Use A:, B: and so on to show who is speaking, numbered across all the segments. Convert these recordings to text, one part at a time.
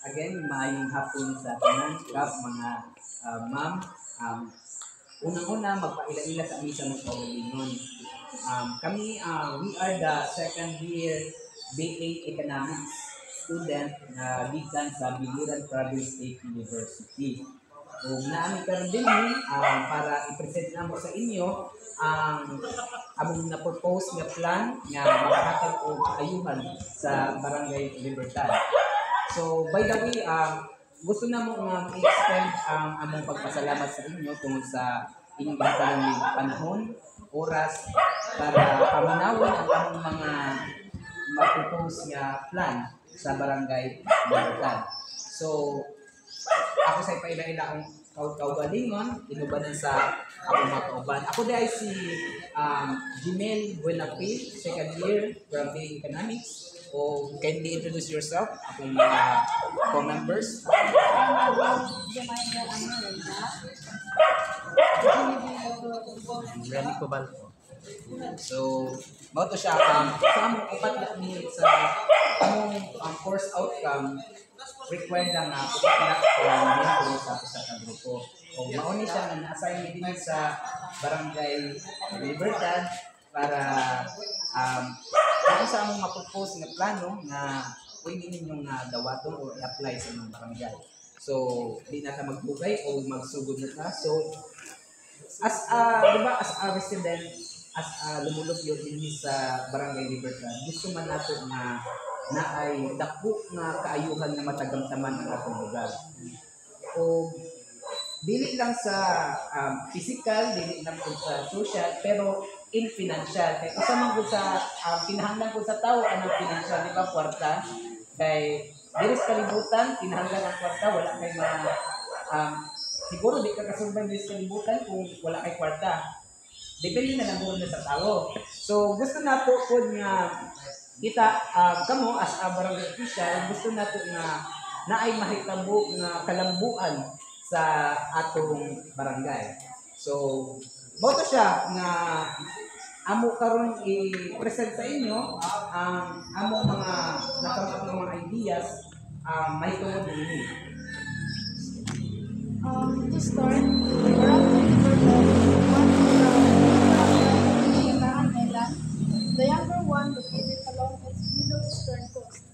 A: Again, maayong hapon sa tanan, kap, mga ma'am. Unang-una, magpaila-ila sa aming sa mga kaugalingon. We are the second year BA Economics student na gikan sa Biliran Province State University. Kung naami karon din para i-present namo sa inyo ang among na-propose nga plan nga makahatag og kaayuhan sa Barangay Libertad. So, by the way, gusto na mo nga i-extend ang among pagpasalamat sa inyo tungkol sa inyong ginikalang panahon, oras, para paminawon ang among mga ma-propose nga plan sa Barangay Libertad. So, ako sa ipaila-ila ang kaugalingon, inubanan sa ako mga kauban. Ako dahil si Jimel Buenapil, second year from the Economics. O kindly introduce yourself, akong mga co-members. Remy Cobalco. So, bago siya sa among upat na minutes sa among course outcome, required lang upat na miyembro sa sa grupo. O mauni siya na na-assign din sa Barangay Libertad para kung sa among mapropose nga plano na pwede ninyong dawaton o i-apply sa inyong barangay. So, di na ta magbugay o magsugod na ta. So, as a resident, as lumulupyo din sa Barangay Libertad, gusto man nato na ay dako nga kaayuhan na matagamtaman ang atong lugar. O dili lang sa physical, dili lang sa social, pero in financial. Kaya isa man ko sa kinahanglan ko sa tao anong financial, di ba, kwarta. Kay diri sa kalibutan, kinahanglan ang kwarta, wala kay siguro di ka kasulban diri sa kalibutan kung wala kay kwarta. Depende na lang na sa tao. So gusto nato pod nga kita kamo as a barangay official, gusto nato nga naay mahitabo nga kalambuan sa atong barangay. So boto siya nga amo karon i-present sa inyo ang among mga nakamit ng mga ideas mahitungod dinhi.
B: To start, the younger one located along its middle eastern coast.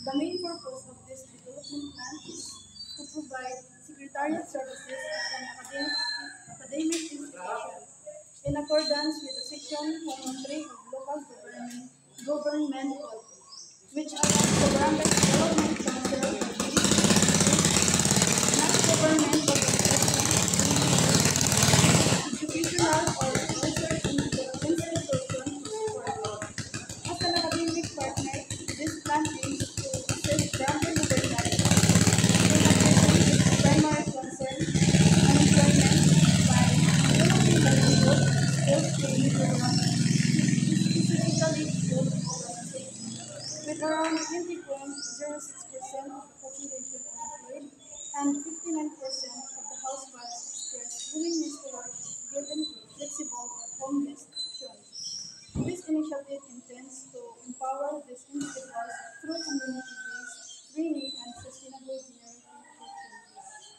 B: The main purpose of this development plan is to provide secretariat services as an academic institution in accordance with the Section 113 of Local Government Code, which allows the Barangay Development Council to be non-government organization, institutional or research institution to support. As an academic partner, this plan aims to assist Barangay Libertad in addressing its primary concern, unemployment, by developing livelihood, skills training programs, specifically skilled organization. With around 20.06% of the population unemployed and 59% of the housewives expressed willingness to work given flexible or home-based options. This initiative intends to empower these individuals through community-based training and sustainable generating opportunities.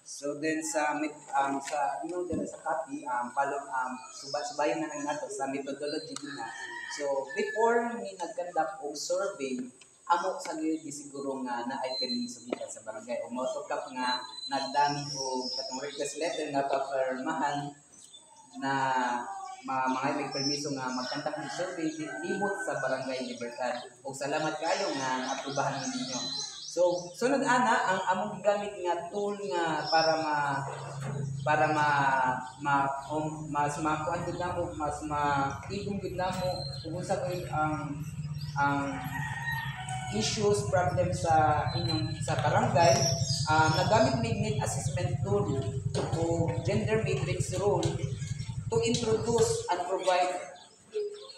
A: So then sa dala sa copy subayan na lang nato sa methodology din na. So before ni nag-conduct og survey, amo sa gyud siguro nga naay permiso gikan sa barangay o motokap nga nagdami og katong request letter nga papirmahan na mga may permiso nga magkandak ng survey limot sa Barangay Libertad. O salamat kayo nga naaprubahan ninyo. So sunod ana ang among gigamit nga tool nga para mas makuan gud namo, mas matigom gud namo kung unsa koy ang issues, problems sa inyong sa barangay. Nagamit magnet assessment tool o gender matrix rule to introduce and provide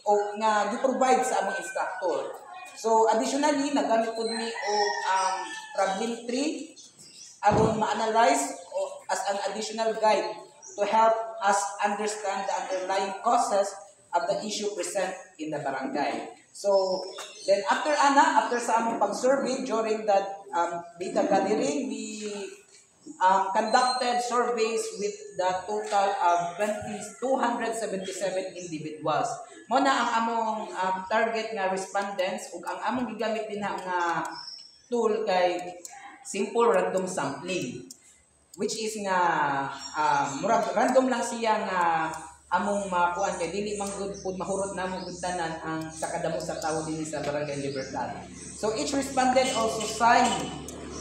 A: o nga gi-provide sa among instructor. So additionally, nagamit po ni problem tree aron ma-analyze as an additional guide to help us understand the underlying causes of the issue present in the barangay. So, then after sa among pag-survey during that data gathering, we conducted surveys with the total of 277 individuals. Mo na ang among target nga respondents ug ang among gigamit din nga tool kay simple random sampling, which is nga murag random lang siya nga among makuan kay dili man gud pud mahurot namong tanan ang sakadamo sa tawo dinhi sa Barangay Libertad. So each respondent also signed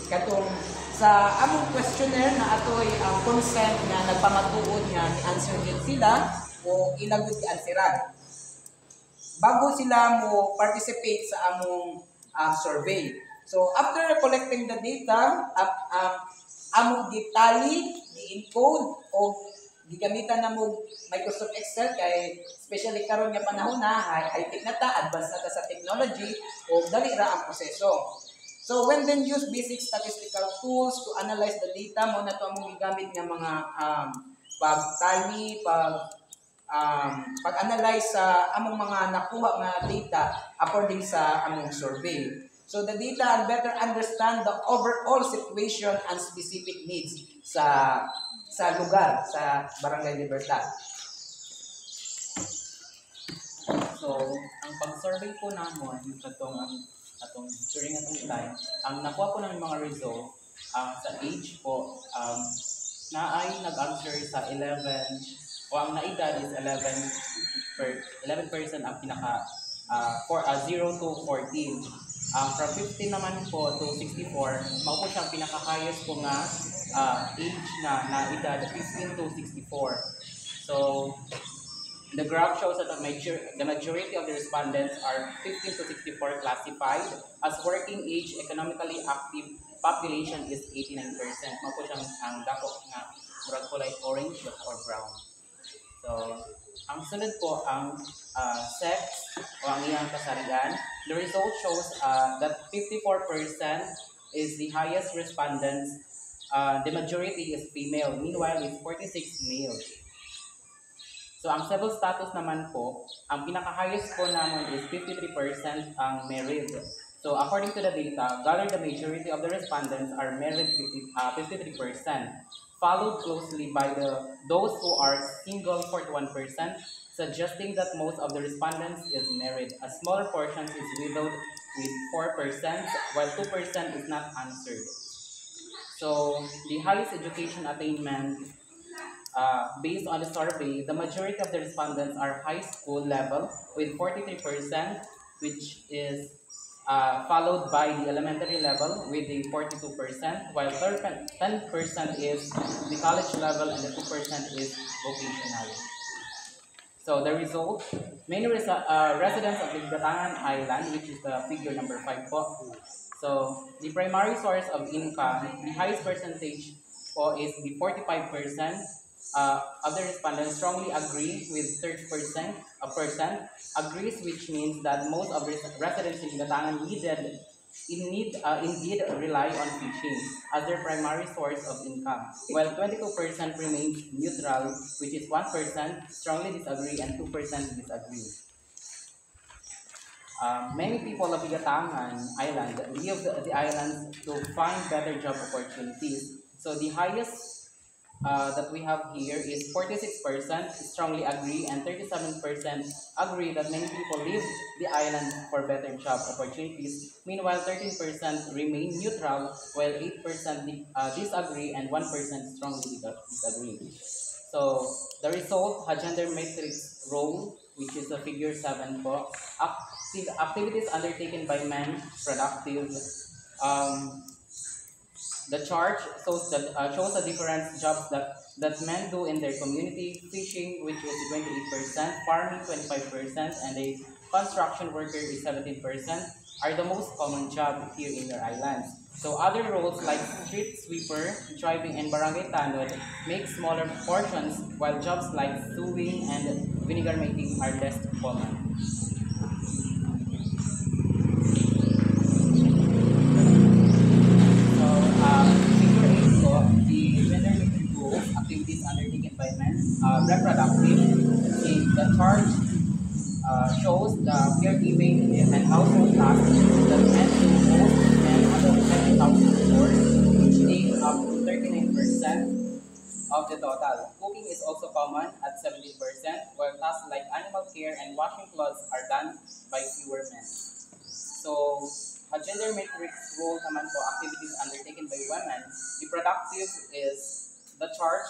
A: katong sa among questionnaire na atoy ang consent nga nagpamatuod nga ni-answer gid sila o ilagod i-answeran bago sila mo participate sa among survey. So after collecting the data, among gitali, gi-encode o gigamitan na mo Microsoft Excel kay especially karon nga panahon na high-tech na ta, advanced na ta sa technology o dali ra ang proseso. So when then use basic statistical tools to analyze the data, mo na to among gigamit nga mga pagtali, pag-analyze sa among mga nakuha nga data according sa among survey. So the data and better understand the overall situation and specific needs sa lugar sa Barangay Libertad.
C: So, ang pag-survey po namon atong during atong time, ang nakuha ko ng mga result sa age po na ay nag-answer sa 11 o ang naedad is 11% ang pinaka 0 to 14. From 15 naman po to 64, mao po siyang pinaka-highest po nga age na edad 15 to 64. So, the graph shows that the majority of the respondents are 15 to 64 classified as working age economically active population is 89%. Mao po siyang ang dako nga murag kulay orange or brown. So, ang sunod po ang sex o ang iyang kasarian. The result shows that 54% is the highest respondents. The majority is female. Meanwhile, it's 46 male. So, ang civil status naman po, ang pinaka-highest po naman is 53% ang married. So, according to the data, gathered the majority of the respondents are married 53%, followed closely by those who are single 41%, suggesting that most of the respondents is married. A smaller portion is widowed with 4%, while 2% is not answered. So, the highest education attainment based on the survey, the majority of the respondents are high school level with 43%, which is followed by the elementary level with the 42%, while 10% is the college level and the 2% is vocational. So the result, many residents of Batangan Island, which is the figure number 5 po. So the primary source of income, the highest percentage po is the 45%. Other respondents strongly agree with 30%, agrees, which means that most of residents in Batangan indeed rely on fishing as their primary source of income, while 22% remains neutral, which is 1% strongly disagree and 2% disagree. Many people of Batangan Island leave the island to find better job opportunities. So the highest that we have here is 46% strongly agree and 37% agree that many people leave the island for better job opportunities. Meanwhile, 13% remain neutral, while 8% disagree and 1% strongly disagree. So the result, a gender matrix role, which is the figure 7 po. Activities undertaken by men, productive. The chart shows the different jobs that men do in their community. Fishing, which is 28%, farming 25%, and a construction worker is 17%, are the most common job here in your islands. So other roles like street sweeper, driving, and barangay tanod make smaller portions, while jobs like sewing and vinegar making are less common. Activities undertaken by men, reproductive. The chart shows the caregiving and household tasks that tend to most and under 20,000 chores, which take up to 39% of the total. Cooking is also common at 17%, while tasks like animal care and washing clothes are done by fewer men. So, a gender matrix role naman po activities undertaken by women, the productive is the chart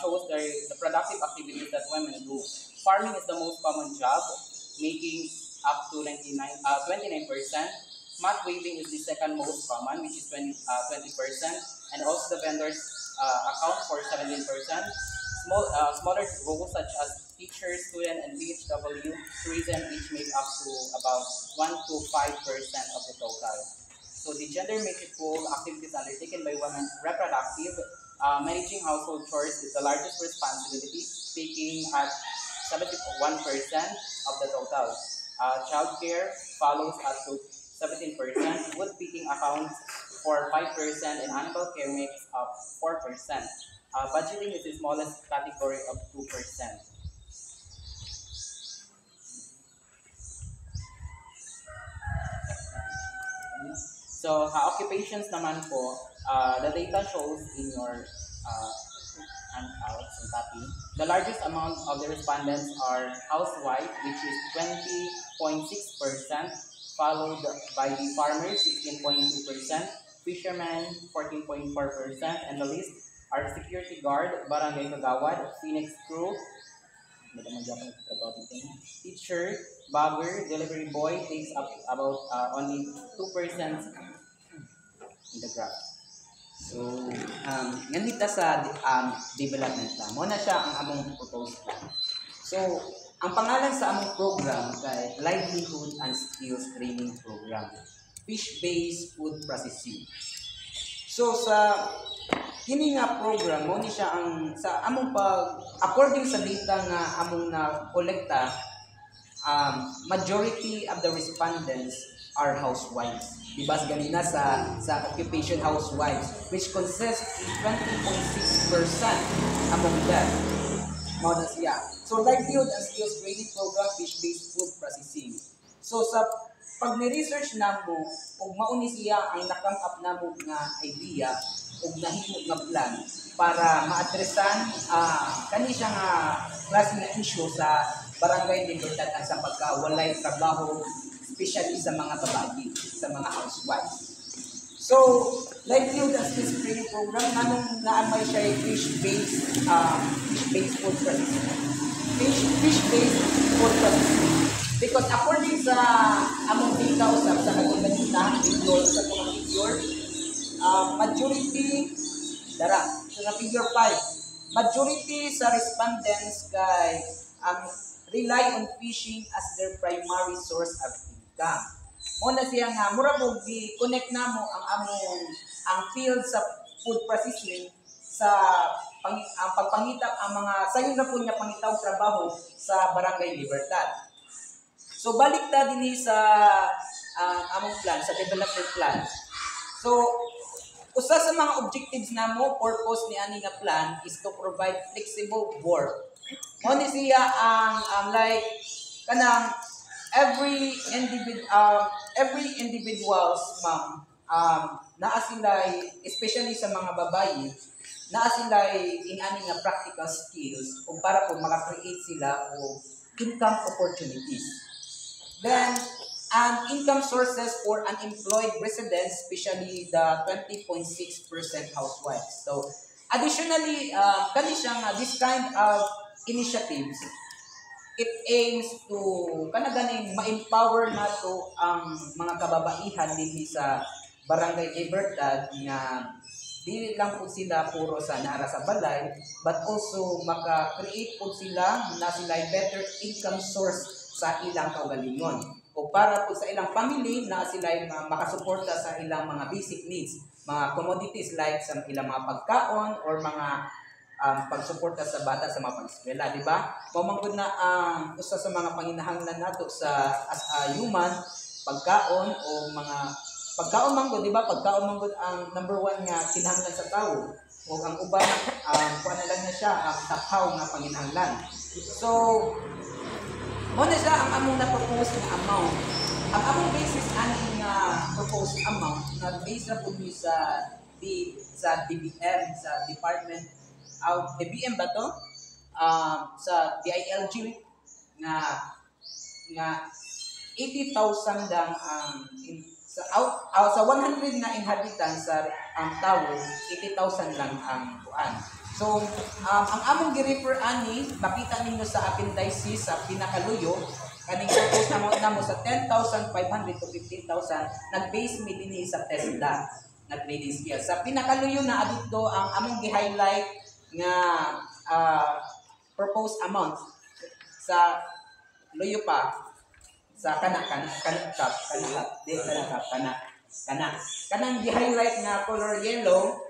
C: shows the productive activities that women do. Farming is the most common job, making up to 29%. Mat weaving is the second most common, which is 20%, and also the vendors account for 17%. Smaller roles such as teacher, student, and VHW, tourism each make up to about 1 to 5% of the total. So the gender matrix role activities undertaken by women reproductive, managing household chores is the largest responsibility, taking at 71% of the total. Childcare follows at to 17%, wood picking accounts for 5%, and animal care makes up 4%. Budgeting is the smallest category of 2%. So, occupations naman po, the data shows in your handouts and copy. The largest amount of the respondents are housewife, which is 20.6%, followed by the farmers, 16.2%, fishermen, 14.4%, and the list are security guard, barangay kagawad, Phoenix crew, teacher, bagger, delivery boy takes up about only 2% in the graph.
A: So, nandito sa development plan, mo na siya ang among proposed plan. So, ang pangalan sa among program kay Livelihood and Skills Training Program, Fish-Based Food Processing. So, sa kini nga program, mo ni siya ang sa among pag according sa data nga among na kolekta, majority of the respondents are housewives. Diba ganina sa occupation housewives, which consists 20.6% among them. Mao na siya. So livelihood and skills training program, fish-based food processing. So sa pag ni-research namo ug mao ni siya ang nakam up namo nga idea ug nahimo nga plan para maadresan kani siya nga klase nga issue sa barangay Libertad at sa pagkawalay trabaho, especially sa mga babae, sa mga housewives. So, livelihood and skills training program, nanong naamay siya ay fish-based food processing. Fish-based food processing. Because according sa among data usap sa kagulanita, sa mga figure, majority, sa figure 5, majority sa respondents kay rely on fishing as their primary source of income. Muna siya nga, mura po connect na mo ang field sa food processing sa ang pagpangita ang mga sayon na po niya pangitaw trabaho sa Barangay Libertad. So balik ta dinhi sa among plan, sa development plan. So usa sa mga objectives namo, purpose ni ani nga plan is to provide flexible work. Mo ni siya ang like kanang every individuals ma'am naa sila especially sa mga babae naa sila ingani nga practical skills o para po maka-create sila o income opportunities. Then income sources for unemployed residents, especially the 20.6% housewives. So additionally, kani siya nga this kind of initiatives, it aims to kanaganing ma-empower nato ang mga kababaihan dinhi sa Barangay Libertad nga dili lang po sila puro sa naara sa balay, but also maka-create po sila na sila better income source sa ilang kaugalingon o para po sa ilang family na sila makasuporta sa ilang mga basic needs, mga commodities like sa ilang mga pagkaon or mga pagsuporta sa bata sa mga pag-eskwela, di ba? Pamangkod na usa sa mga panginahanglan nato sa as a human, pagkaon o mga pagkaon manggod, di ba? Pagkaon manggod ang number one nga kinahanglan sa tao. O ang uban kuan na lang na siya ang taphaw nga panginahanglan. So mo na siya ang among na-propose nga amount ang among basis aning proposed amount na based na po sa DBM, sa Department of DBM ba to? Sa DILG nga 80,000 lang ang sa 100 na inhabitants sa ang tawo, 80,000 lang ang kuan. So, ang among gi-refer ani, makita ninyo sa appendices sa pinakaluyo, kaning propose na mo sa 10,500 to 15,000, nag-base mi dinhi sa TESDA na trading scale. Sa pinakaluyo na adito ang among gi-highlight nga proposed amount sa luyo pa sa kanang gi-highlight nga color yellow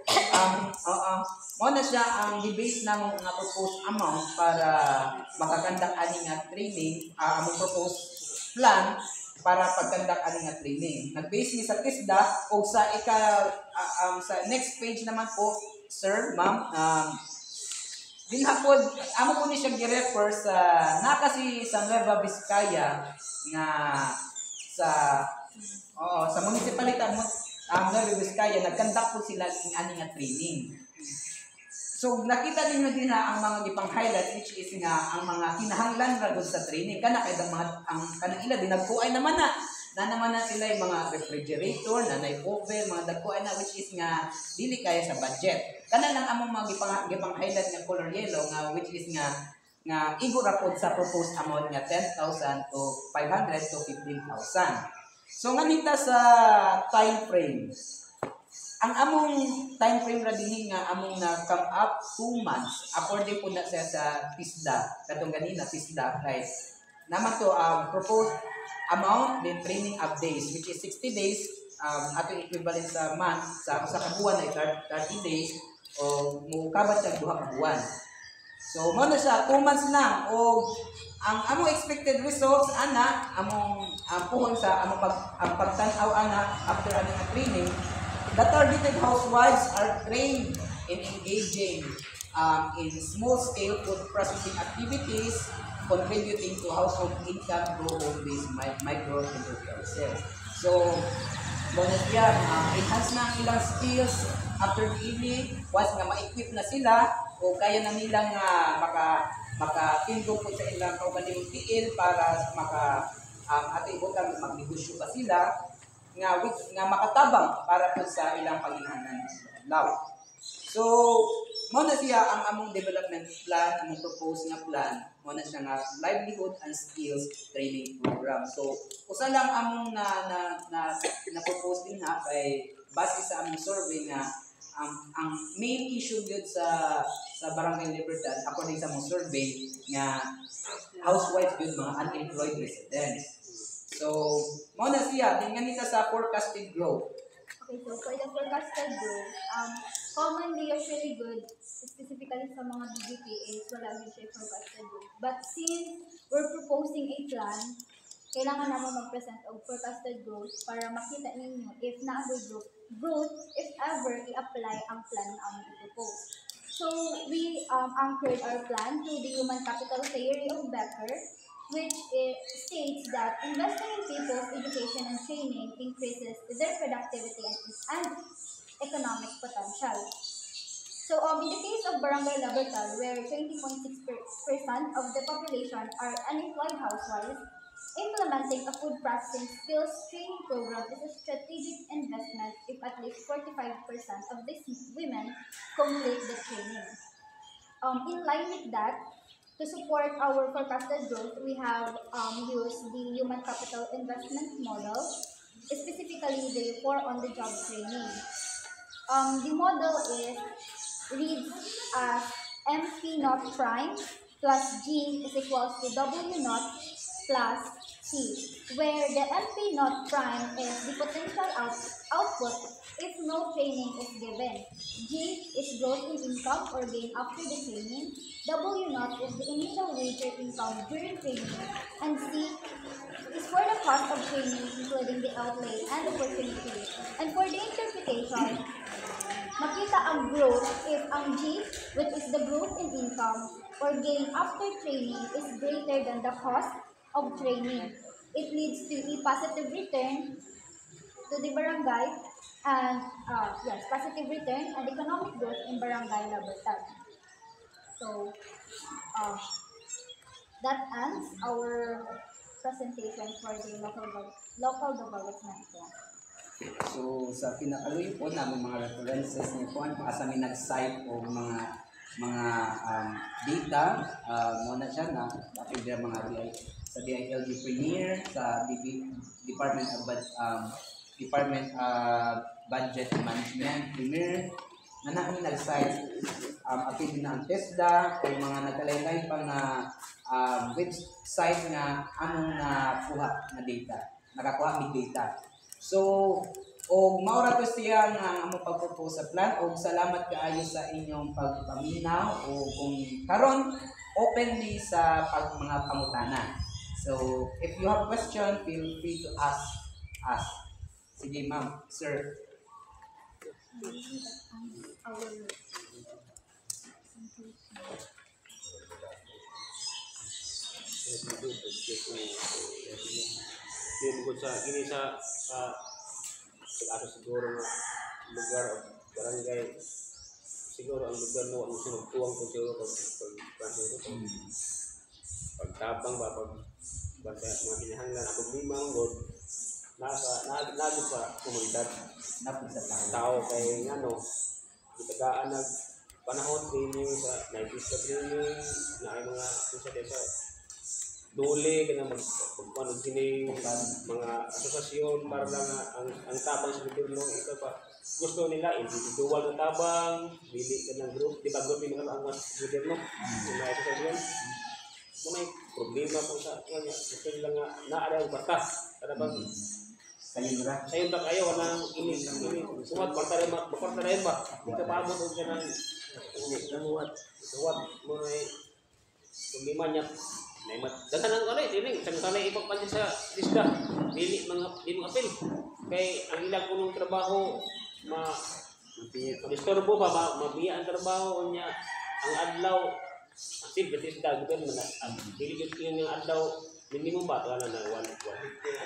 A: mo na siya ang gi-base na nga proposed amount para makakandak ani nga training among proposed plan para pagkandak ani nga training. Nag-base ni sa TISDA o sa sa next page naman po, sir, ma'am, dinhapod amo po ni siya gi-refer sa nakasi sa Nueva Vizcaya nga sa municipality ang Nueva Vizcaya nagkandak po sila ng ani nga training. So nakita ninyo din ang mga gipang-highlight which is nga ang mga kinahanglan ra gud sa training kana kay ang kanang ila dinagkuay naman na sila yung mga refrigerator, nanay oven, mga dagkuan na which is nga dili kaya sa budget. Kana lang among mga gipang-highlight nga color yellow nga which is nga igo ra pod sa proposed amount nga 10,000 to 500 to 15,000. So nganita sa time frame. Ang among time frame ra dinhi nga among na come up 2 months according po na sa TISDA katong ganina TISDA kay naman to proposed amount then training of days which is 60 days atong equivalent sa month sa kabuan ay 30 days o mukabat sa 2 ka buwan. So mo na siya 2 months lang o ang among expected results ana among puhon sa among pagtan-aw ana after aning training. The targeted housewives are trained in engaging in small-scale food processing activities, contributing to household income through home-based micro enterprises. So, bonus yan, enhance na ang ilang skills after training, once nga ma-equip na sila, o kaya na nilang maka-tindog po sa ilang kaugaling PL para ating butang magnegosyo pa sila, nga makatabang para po sa ilang paghihanan law. So, mo na siya ang among development plan, among propose nga plan, mo na siya nga livelihood and skills training program. So, usa lang among na propose din ha kay base sa among survey nga ang main issue gyud sa Barangay Libertad according sa among survey nga housewives gyud mga unemployed residents. So, mo na siya, tingnan nito sa forecasted growth.
B: Okay, so for the forecasted growth, commonly usually good, specifically sa mga BGP is wala din siya forecasted growth. But since we're proposing a plan, kailangan naman mag-present of forecasted growth para makita ninyo if na-under growth, if ever i-apply ang plan na aming i-propose. So, we anchored our plan to the human capital theory of Becker, which states that investing in people's education and training increases their productivity and economic potential. So, in the case of Barangay Labertal, where 20.6% of the population are unemployed housewives, implementing a food processing skills training program is a strategic investment if at least 45% of these women complete the training. In line with that, to support our forecasted growth, we have used the human capital investment model, specifically the 4 on-the-job training. The model reads as MP naught prime plus G is equals to W naught plus C, where the MP naught prime is the potential output if no training is given. G is growth in income or gain after the training. W naught is the initial wage or income during training. And C is for the cost of training, including the outlay and opportunity. And for the interpretation, makita ang growth if ang G, which is the growth in income or gain after training, is greater than the cost of training.
D: it leads to a positive return to the barangay and yes, positive return and economic growth in barangay Labertad. So that ends our presentation for the local development plan.
A: So sa pinakaluyo po namin mga references ni Juan, asa mi nag-cite o mga data, muna siya na dapat din mga sa DILG Premier, sa Department of Budget Management Premier, na namin nag-cite apil na ang TESDA o mga nagkalaylay pa na website nga anong nakuha na data, nakakuha mi data. So, og maura to siya nga among pagpropose sa plan og salamat kaayo sa inyong pagpaminaw o kung karon openly sa mga pangutana. So, if you have question, feel free to ask us. Sige, ma'am, sir.
E: Bukod sa ini sa pag-asa siguro nga lugar o barangay, siguro ang lugar mo ang sinugtuwang ko siguro pagtabang ba basta mga kinahanglan ang problema ng nagit sa komunidad tao kay ano gitagaan nag panahon training sa 90s ka training na ay mga sa dole ka na magpapanood sini mga asosasyon para lang ang tabang sa gobyerno ito pa gusto nila individual na tabang dili ka ng group di ba group yung ang gobyerno yung mga asosasyon may problema po sa kanya gusto nila nga naara ang batas kada bang sayo ba kayo walang init sumat barta rin ba di ka paabot o ka ng suwat mo na problema niya dagan ang tining isang talay ipagpansin sa isda dili mga apil kay ang ilang punong trabaho disturbo ba mabiya ang trabaho niya ang adlaw simple isda gud man ang dili gud yung adlaw minimum ba na 150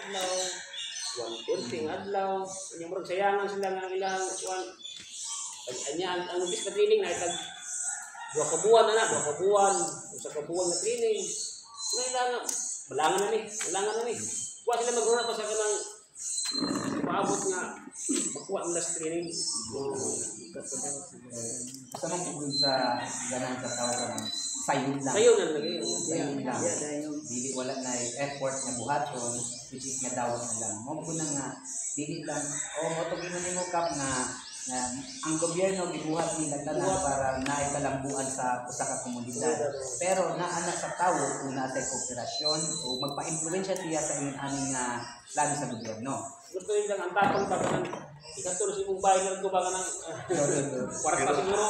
E: adlaw 140 adlaw nya murag sayangan sila nga ilang ang isda training na itag 2 kabuan sa kabuan na training kailangan balangan na ni kuha sila maghuna pa sa kanang paabot nga makuha ang last training
A: sa mga kung sa ganang sa tao ka ng
E: sayo na lagi
A: dili wala na effort nga buhaton which is nga dawat na lang mo ko na nga dili lang mo to ginuni mo kap nga ang gobyerno gibuhat ni nagtanan para naikalambuan sa usa ka komunidad pero naa na sa tawo kung naatay kooperasyon o magpa-impluwensya siya sa aning plano sa gobyerno.
E: Gusto nila ang tapang ng ikaturo sa imong bayan ng tubagan ng kwarta siguro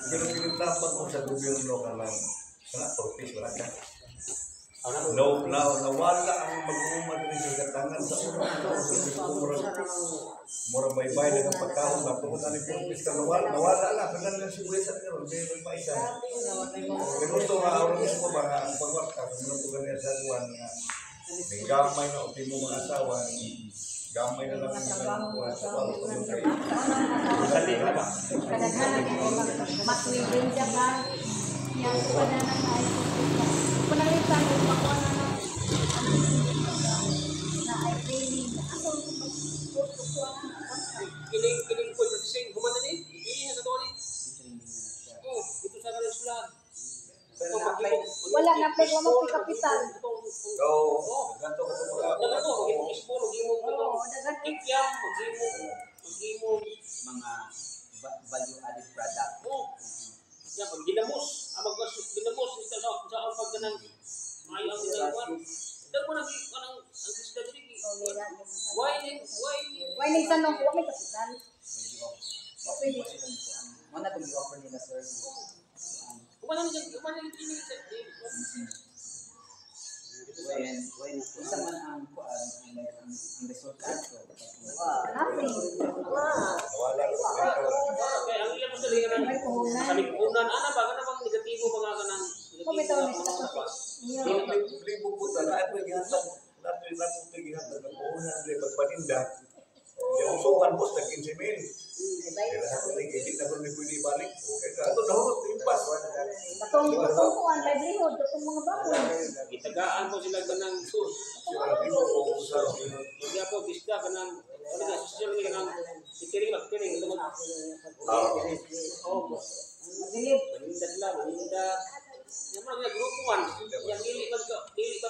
F: pero pinagtabang ko sa gobyerno ka lang wala purpose wala ka nawala ang mag-uumad rin sa katangan sa murang baybay na ng pagkaon ba kung ano yung purpose ka nawala na kanan lang siguro sa nyo may pa isa pero gusto nga ako mismo ba ang pagwaka kung ano po ganyan sa buwan may gamay na opin mo mga asawa gamay na lang ang buwan sa palo sa mga kayo
D: kadaghanan mag-win ka ba yan pa na ay panalitan ko makuha na ay training ako
E: kiling po sing humana ni ini sa tawali ito sa kanila sila
D: wala na play mo mo kapital
F: ganito ko mga
E: dagan ko isporo gimo ikyam magimo
A: mga value added product.
E: Ya pag ginamos ginamos ito sa ang pagdanan maayo ang ginagawa daw mo nang ang isda diri
D: why ni tanong ko may kapital
A: Mana itong i-offer nila, sir?
E: kumana ni
A: Isa man ang resulta.
D: nothing
F: nawala
E: kaya ang ilang sa lingan sa lipunan ana ba bang negatibo mga kanang
D: ko bitaw ni sa
F: libo po lahat may ginatang lahat may lang kung tigihan na napuunan din magpaninda. Yung usukan po, sa 15 mil. Kaya lahat na hindi na kung pwede ibalik. Kaya ito na ho, impas.
D: Katong kuan livelihood katong mga baboy.
E: Itagaan po sila ganang sur.
F: Sila rin po kung sa
E: Hindi po bisda kanang ano na social media kanang ikiring ito mag oh
D: Dilip.
E: maninda sila maninda yung mga grupuan yang dili ba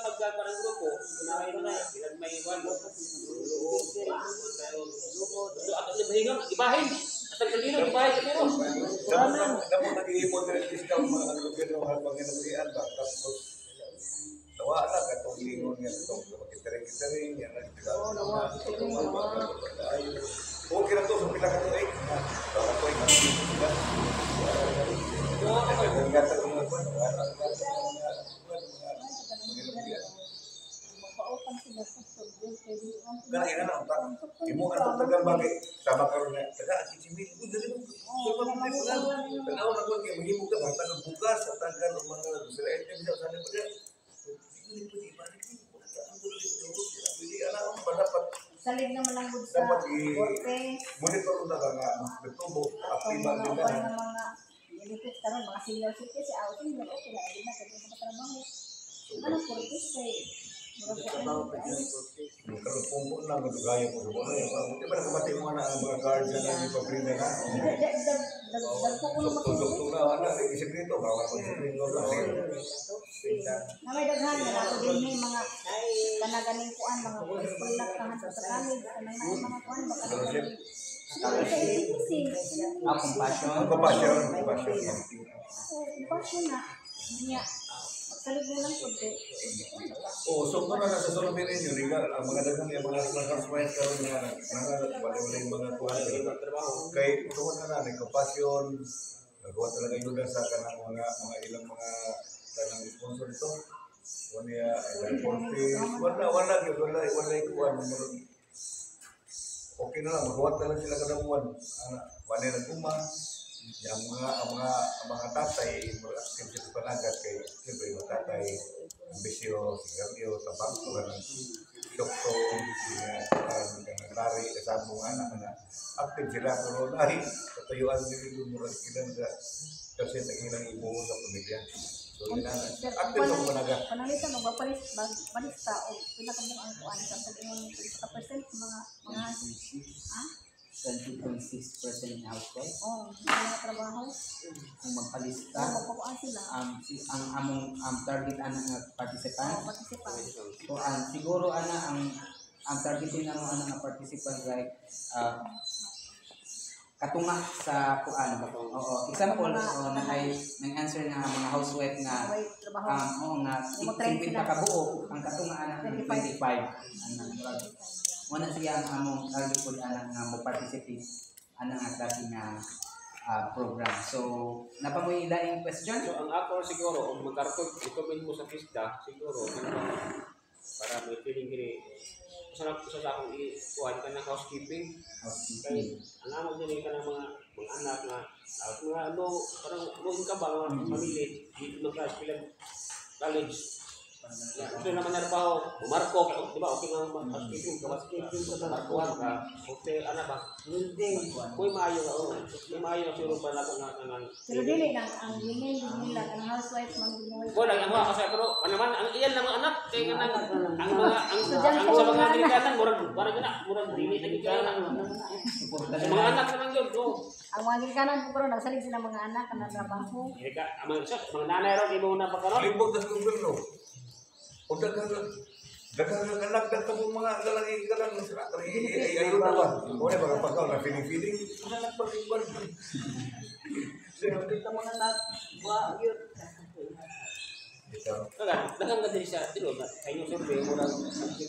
E: magkakaroon ng grupo kinahay na ilan may iwan so ato sa bahingan ibahin at ang kanino ibahin ka pero
F: dapat nag-iipon na rin discount mga gobyerno ang mga nabuhian ba. Tapos nawa lang katong lingon nga itong makitering-kitering yan ang okay na to sa pila ka to eh. Baka to eh. Ang gata ng mga buwan.
D: Magpautang sila sa subject pwede ang
F: Kaya ina na utak. Imo ka itong tagang bagay. Sama karoon nga. Taga, kisimil. Uy, dali mo. Tanaw na ko. Mahimo ka. Bata ng bukas. Sa taga ng mga sila item siya. Sana pa dyan. Hindi pwede ibalik. Hindi anak mo dapat
D: salig naman ang good sa
F: dapat
D: workplace.
F: monitor na nga nagtubo aktiba din
D: Mga
F: na
D: mga benefits karon mga senior citizen outing na okay na hindi na kasi makatrabaho. Ano purpose kay
F: karon pumpo na gaya ko sa mga di ba nakabati mo na ang mga cards na ni pabrina na tuktok na wala isip nito bawal ko sa ringo na
D: na may daghan na nato din may mga kanaganing kuan mga kulak kahan sa college kanang mga kuan baka
A: Compassion.
D: compassion na niya magsalig mo lang kunti.
F: so kung na sa sulong ninyo riga ang mga daghang mga housewife karon nga wala mga kuan kay tungod na ni compassion nagawa talaga yun sa kanang mga ilang mga kanang sponsor ito wala ikuan okay na lang magawa talaga sila kada buwan wala na kuma yang mga tatay active sa panagat kay siyempre mga tatay ambisyo sigarilyo tabak kanang doktor kanang kasama mga anak na active sila pero lahi katayuan nila murag kidan kasi tagilang ibo sa pamilya. So yun na. Active sa panagat.
D: Panalitan mo balista o pinakabuang kuan sa pag-ingon sa percent mga
A: 20.6% housewife.
D: mga trabaho.
A: Kung magpalista,
D: Magpapuan sila.
A: ang among target nga participant.
D: Participant.
A: So siguro ang targeting nga participant like katunga sa kuan. Oo, example na ay nang answer nga mga housewife nga
D: May trabaho.
A: nga 50 ka buo ang katunga ana 25. Wala siya ang among target po nga mo-participate nga klase nga program. So, napamoy laing question?
E: So ang ako siguro kung magkaroon mo sa pista siguro para may feeling gini sa akong ikuhan ka ng housekeeping kay ang amo din ka ng mga anak na mga parang noon ka ba mga pamilya di college ito naman narbaho Marco di ba okay nga housekeeping ka Marcoan ka okay ano ba hindi kuy maayo na siguro para ako nga
D: Pero dili lang ang women nila ang housewife man ginoy.
E: wala ang mga kasi pero naman ang iyan ng mga anak kay nga ang sa mga Amerikanan murag dili nagigana mga anak naman yun
D: Ang mga gikanan po karon nagsalig sila mga anak na trabaho.
E: mga nanay raw di mo na pagkaroon
F: Limbog na sa gobyerno. O daghang anak ng kabong mga galang sila. Ayun na ba? O na mga pagkaw na feeling. Anak pa rin ba?
B: Kita mga anak, yun.
E: daghang ka diri sa tilo na kayo survey mo lang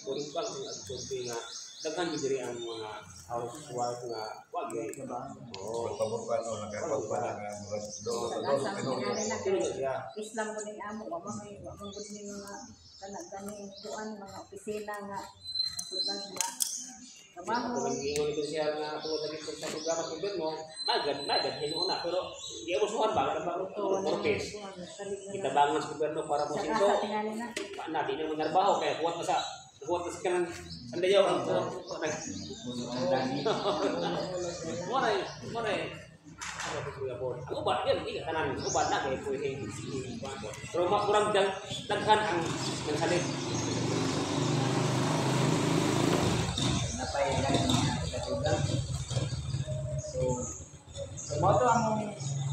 E: kuring pang ang survey nga daghang diri ang mga housewife nga wag
F: Pagpabukan o nakapagpala nga mga
D: Sa mga na
E: tilo siya
D: Islam ko din amo wa mga gud ni mga kanang kuan mga opisina nga sudan nga trabaho.
E: kung ingon ito siya nga tungod sa programa sa gobyerno magad hinuuna pero di mo suhan ba ba purpose kita bangon sa gobyerno para mo
D: Sa
E: sinto
D: kasa tingali na.
E: na di na manarbaho kaya kuwat sa Buat sekarang anda jawab Ang ubat yan, hindi ka kanan. Ubat na kaya pwede pero kurang daghan ang salib.
A: Napayagan niya katugang. So mo to ang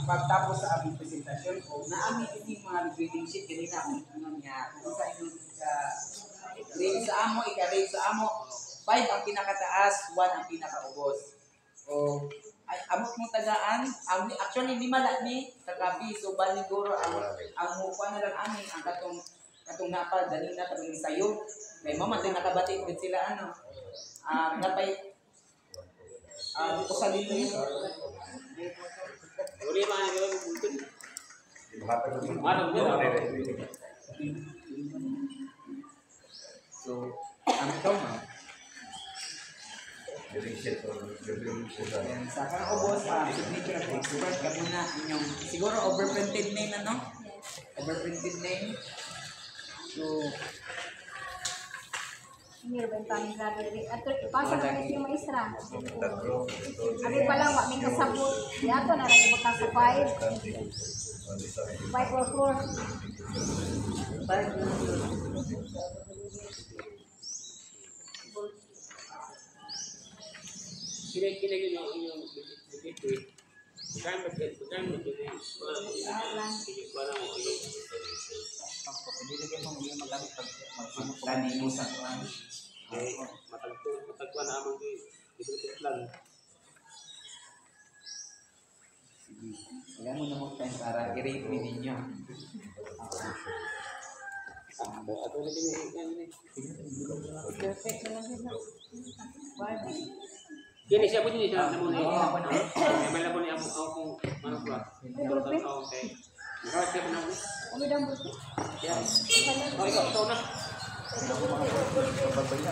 A: pagtapos sa aming presentasyon o naami ini mga grading sheet kanina ano niya kung sa inyo grade sa amo, ika-rate sa amo 5 ang pinakataas, 1 ang pinakaubos. O ay amot mo tagaan, actually lima lang ni kagabi, so bali guro ang mukha na lang amin ang katong napa dali na kami sayo. Kay mama din nakabati din sila ano. Napay ko sa dito yun.
E: Uri man ang gawin bultod.
A: So, ang ito ma. Yan, sa kang ubos, signature of expert, kabuna inyong, siguro overprinted name ano? Overprinted name. So,
D: Ini bentang lagi. Atau pasang lagi yung maestra. Abi pa lang wa may kasabot. Yato na lang ibutang sa 5. 5 or 4.
E: Kini yung dito. Bukan parang
A: hindi lagi mo mga magamit pag magpapagplanin mo sa kuhan.
E: matagpuan na amang dito lang.
A: Kaya mo na mo tayo para i-rate me ninyo.
E: Ato na din
D: Perfect na lang sila.
E: Kini siya po din siya namo ni. May labo ni amo kung ano ba. Okay. Nakawat ka na mo.
D: Ano daw buti?
E: Yeah. Oh, ikaw na.
F: Kapag